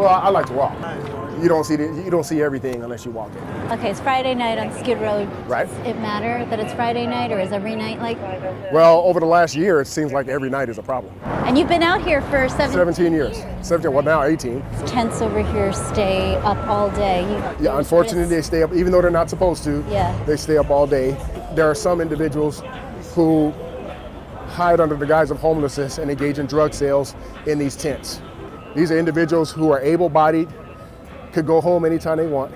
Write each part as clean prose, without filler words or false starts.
Well, I like to walk. You don't see everything unless you walk it. Okay, it's Friday night on Skid Row. Right. Does it matter that it's Friday night, or is every night like? Well, over the last year, it seems like every night is a problem. And you've been out here for 17 years. 17, well now 18. Tents over here stay up all day. Yeah, unfortunately they stay up, even though they're not supposed to. Yeah. They stay up all day. There are some individuals who hide under the guise of homelessness and engage in drug sales in these tents. These are individuals who are able-bodied, could go home anytime they want,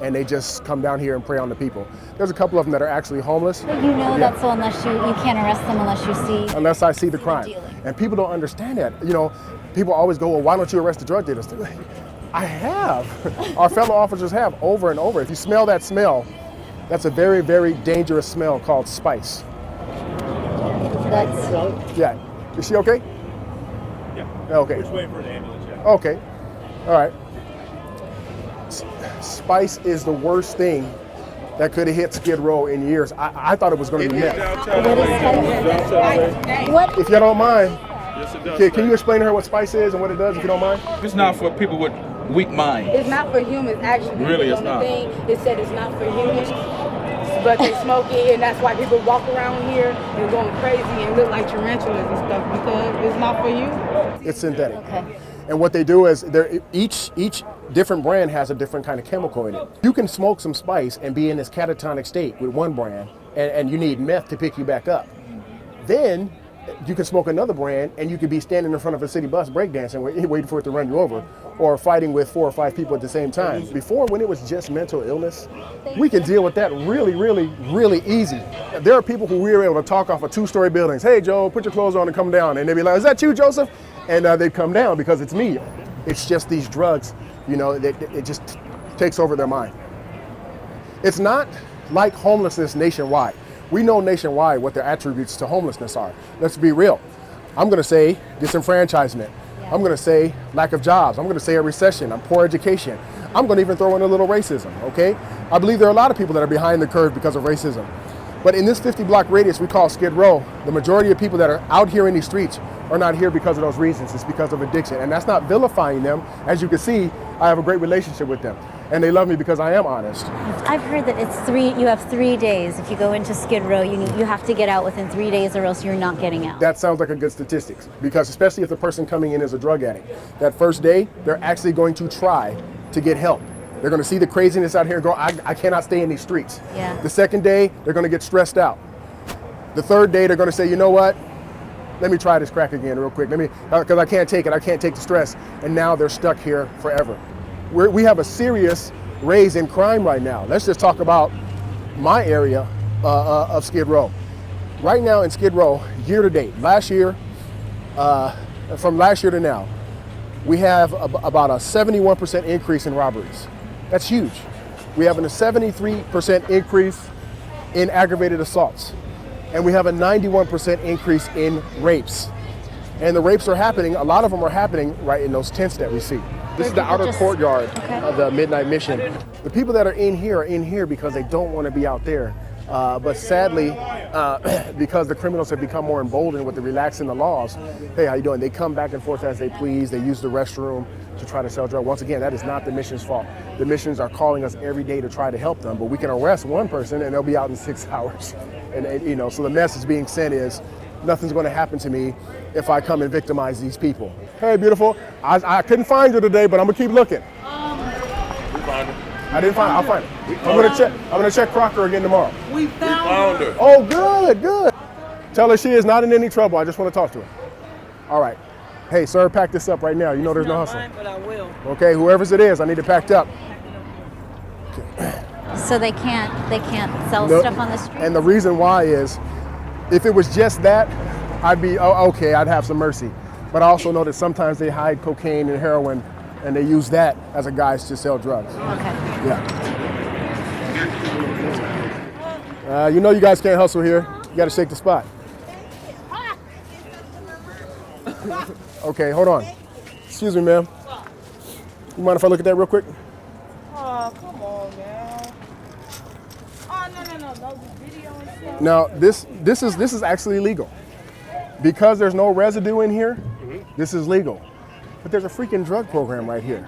and they just come down here and prey on the people. There's a couple of them that are actually homeless. But you know that, so unless you can't arrest them unless you see. Unless I see the crime. And people don't understand that. You know, people always go, well, why don't you arrest the drug dealers? I have. Our fellow officers have over and over. If you smell that smell, that's a very, very dangerous smell called spice. Yeah. Is she okay? Yeah. Okay. We're just waiting for the ambulance. Yeah. Okay. All right. Spice is the worst thing that could have hit Skid Row in years. I thought it was going to be meth. What? If you don't mind, Yes, it does. can you explain to her what spice is and what it does, if you don't mind? It's not for people with weak minds. It's not for humans, actually. Really, it's On the not. thing, it said it's not for humans, but they smoke it, and that's why people walk around here and going crazy and look like tarantulas and stuff, because it's not for you. It's synthetic. Okay. And what they do is each different brand has a different kind of chemical in it. You can smoke some spice and be in this catatonic state with one brand, and you need meth to pick you back up. Then you can smoke another brand and you could be standing in front of a city bus breakdancing, waiting for it to run you over, or fighting with 4 or 5 people at the same time. Before, when it was just mental illness, we could deal with that really, really, really easy. There are people who we were able to talk off of 2-story buildings. Hey, Joe, put your clothes on and come down. And they'd be like, is that you, Joseph? And they'd come down because it's me. It's just these drugs, you know, it just takes over their mind. It's not like homelessness nationwide. We know nationwide what the attributes to homelessness are. Let's be real. I'm gonna say disenfranchisement. I'm gonna say lack of jobs. I'm gonna say a recession, a poor education. I'm gonna even throw in a little racism, okay? I believe there are a lot of people that are behind the curve because of racism. But in this 50-block radius we call Skid Row, the majority of people that are out here in these streets are not here because of those reasons. It's because of addiction. And that's not vilifying them. As you can see, I have a great relationship with them. And they love me because I am honest. I've heard that you have 3 days. If you go into Skid Row, you have to get out within 3 days or else you're not getting out. That sounds like a good statistics, because especially if the person coming in is a drug addict, that first day, they're actually going to try to get help. They're going to see the craziness out here and go, I cannot stay in these streets. Yeah. The second day, they're going to get stressed out. The third day, they're going to say, you know what? Let me try this crack again real quick. Because I can't take it. I can't take the stress. And now they're stuck here forever. We have a serious raise in crime right now. Let's just talk about my area of Skid Row. Right now in Skid Row, year to date, last year, from last year to now, we have about a 71% increase in robberies. That's huge. We have a 73% increase in aggravated assaults. And we have a 91% increase in rapes. And the rapes are happening, a lot of them are happening right in those tents that we see. This is the outer courtyard of the Midnight Mission. The people that are in here because they don't want to be out there. But sadly, because the criminals have become more emboldened with the relaxing the laws, hey, how you doing? They come back and forth as they please. They use the restroom to try to sell drugs. Once again, that is not the mission's fault. The missions are calling us every day to try to help them, but we can arrest one person and they'll be out in 6 hours. And you know, so the message being sent is, nothing's going to happen to me if I come and victimize these people. Hey, beautiful. I couldn't find you today, but I'm gonna keep looking. We found her. I didn't find her. I'll find her. I'm gonna check Crocker again tomorrow. We Found her. Oh, good. Tell her she is not in any trouble. I just want to talk to her. All right. Hey, sir, pack this up right now. You know there's no hustle. But I will. Okay, whoever's it is, I need it packed up. So they can't sell No, stuff on the street? And the reason why is, if it was just that, I'd be, okay, I'd have some mercy. But I also know that sometimes they hide cocaine and heroin and they use that as a guise to sell drugs. Okay. Yeah. You know you guys can't hustle here. You gotta shake the spot. Okay, hold on. Excuse me, ma'am. You mind if I look at that real quick? Oh, come on, man. Oh, no, video and stuff. Now, this is actually legal. Because there's no residue in here, this is legal. but there's a freaking drug program right here.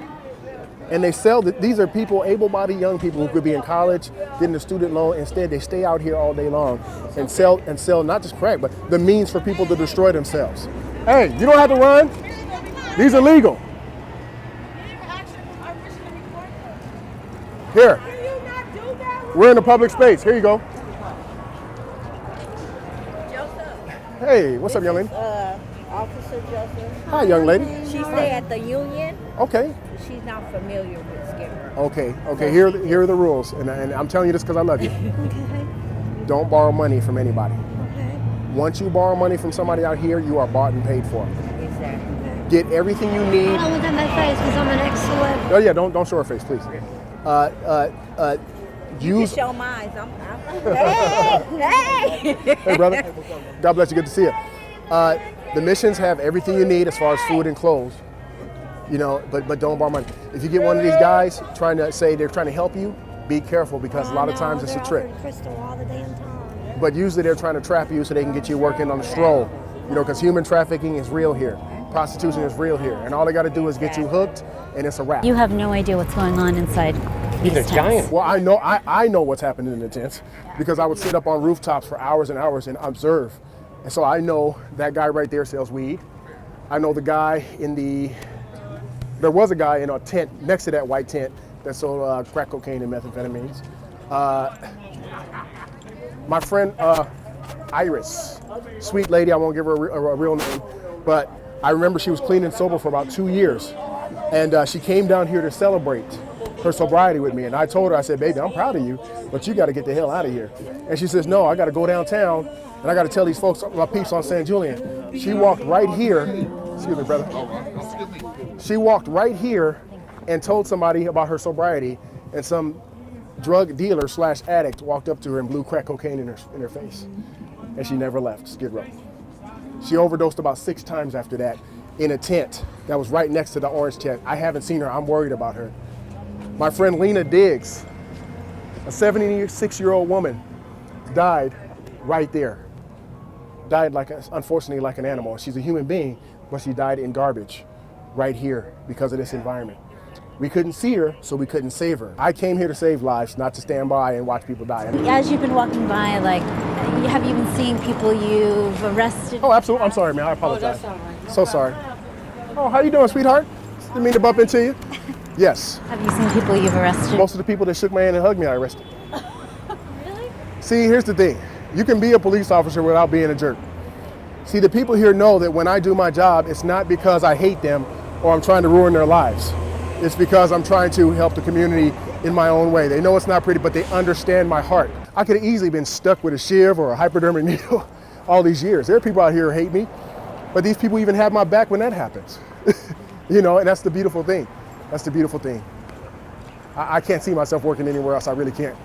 And they sell, these are people, able-bodied young people who could be in college, getting a student loan. Instead, they stay out here all day long and sell not just crack, but the means for people to destroy themselves. Hey, you don't have to run. These are legal. Here. We're in a public space. Here you go. Hey, what's up, young lady? Officer Joseph. Hi, young lady. She stay at the Union. Okay. She's not familiar with Skid Row. Okay. Here are the rules, and I'm telling you this because I love you. Okay. Don't borrow money from anybody. Okay. Once you borrow money from somebody out here, you are bought and paid for. Exactly. Get everything you need. I don't want that in my face because I'm an ex-celeb. Oh yeah, don't show her face, please. You can show mine. Hey! Hey, brother. God bless you. Good to see you. The missions have everything you need as far as food and clothes. You know, but don't borrow money. If you get one of these guys trying to say they're trying to help you, be careful because a lot of times it's a trick. Crystal all the damn time. But usually they're trying to trap you so they can get you working on the stroll. You know, because human trafficking is real here. Prostitution is real here. And all they got to do is get you hooked and it's a wrap. You have no idea what's going on inside these tents. Well, I know what's happening in the tents because I would sit up on rooftops for hours and hours and observe. And so I know that guy right there sells weed. I know the guy there was a guy in a tent next to that white tent that sold crack cocaine and methamphetamines. My friend Iris, sweet lady, I won't give her a real name, but I remember she was clean and sober for about 2 years. And she came down here to celebrate her sobriety with me. And I told her, I said, baby, I'm proud of you, but you got to get the hell out of here. And she says, no, I got to go downtown and I got to tell these folks, my peeps on San Julian. She walked right here. Excuse me, brother. She walked right here and told somebody about her sobriety, and some drug dealer / addict walked up to her and blew crack cocaine in her face. And she never left Skid Row. She overdosed about 6 times after that in a tent that was right next to the orange tent. I haven't seen her. I'm worried about her. My friend Lena Diggs, a 76-year-old woman, died right there. Died unfortunately like an animal. She's a human being, but she died in garbage right here because of this environment. We couldn't see her, so we couldn't save her. I came here to save lives, not to stand by and watch people die. As you've been walking by, have you been seeing people you've arrested? Oh, absolutely. I'm sorry, man. I apologize. So sorry. Oh, how you doing, sweetheart? Didn't mean to bump into you. Yes. Have you seen people you've arrested? Most of the people that shook my hand and hugged me, I arrested. Really? See, here's the thing. You can be a police officer without being a jerk. See, the people here know that when I do my job, it's not because I hate them or I'm trying to ruin their lives. It's because I'm trying to help the community in my own way. They know it's not pretty, but they understand my heart. I could have easily been stuck with a shiv or a hypodermic needle all these years. There are people out here who hate me, but these people even have my back when that happens. You know, and that's the beautiful thing. That's the beautiful thing. I can't see myself working anywhere else. I really can't.